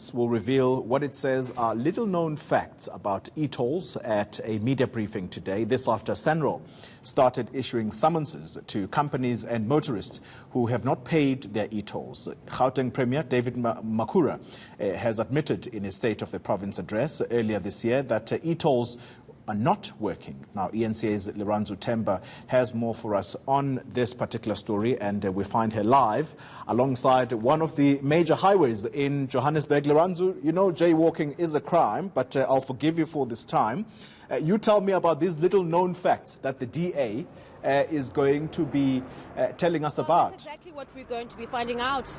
government will reveal what it says are little-known facts about e-tolls at a media briefing today. This after Sanral started issuing summonses to companies and motorists who have not paid their e-tolls. Gauteng Premier David Makhura has admitted in his State of the Province address earlier this year that e-tolls are not working. Now, eNCA's Lirandzu Themba has more for us on this particular story, and we find her live alongside one of the major highways in Johannesburg. Lirandzu, you know jaywalking is a crime, but I'll forgive you for this time. You tell me about these little-known facts that the DA is going to be telling us about. That's exactly what we're going to be finding out.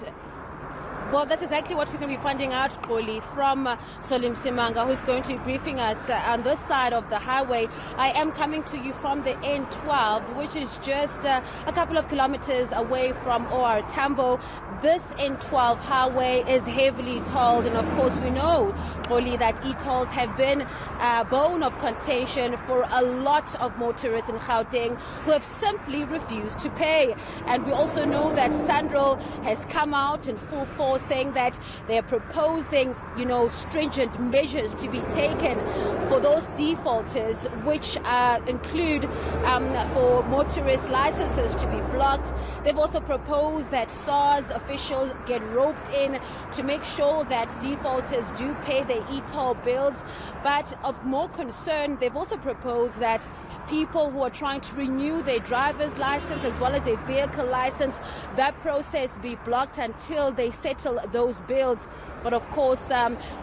Well, that's exactly what we're going to be finding out, Polly, from Sanral, who's going to be briefing us on this side of the highway. I am coming to you from the N12, which is just a couple of kilometers away from OR Tambo. This N12 highway is heavily tolled, and of course we know, Polly, that e-tolls have been a bone of contention for a lot of motorists in Gauteng who have simply refused to pay. And we also know that Sanral has come out in full force saying that they're proposing, stringent measures to be taken for those defaulters, which include for motorist licenses to be blocked. They've also proposed that SARS officials get roped in to make sure that defaulters do pay their e-toll bills. But of more concern, they've also proposed that people who are trying to renew their driver's license as well as a vehicle license, that process be blocked until they settle those bills. But of course,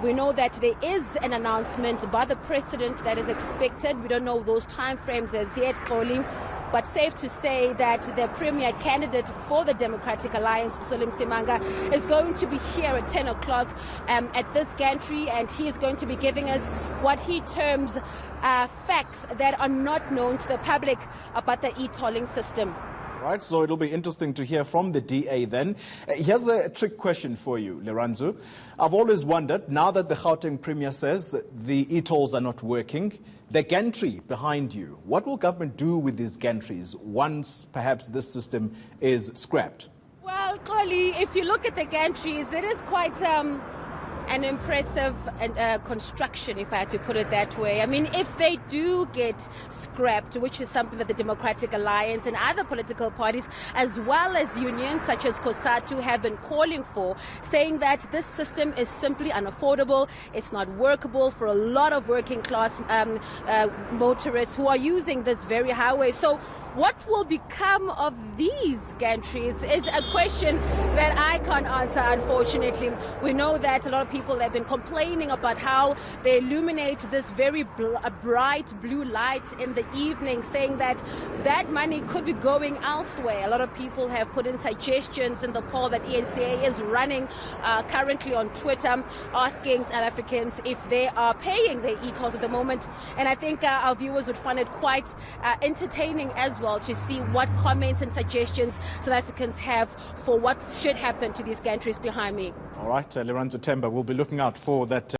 we know that there is an announcement by the president that is expected. We don't know those timeframes as yet, Pauline. But safe to say that the premier candidate for the Democratic Alliance, Themba, is going to be here at 10 o'clock at this gantry, and he is going to be giving us what he terms facts that are not known to the public about the e-tolling system. Right, so it'll be interesting to hear from the DA then. Here's a trick question for you, Lirandzu. I've always wondered, now that the Gauteng Premier says the e-tolls are not working, the gantry behind you, what will government do with these gantries once perhaps this system is scrapped? Well, Kali, if you look at the gantries, it is quite an impressive construction, if I had to put it that way. I mean, if they do get scrapped, which is something that the Democratic Alliance and other political parties, as well as unions such as COSATU, have been calling for, saying that this system is simply unaffordable, it's not workable for a lot of working class motorists who are using this very highway. So what will become of these gantries is a question that I can't answer, unfortunately. We know that a lot of people have been complaining about how they illuminate this very bright blue light in the evening, saying that that money could be going elsewhere. A lot of people have put in suggestions in the poll that eNCA is running currently on Twitter, asking South Africans if they are paying their e-tolls at the moment. And I think our viewers would find it quite entertaining as well to see what comments and suggestions South Africans have for what should happen to these gantries behind me. All right, Lirandzu Themba, we'll be looking out for that.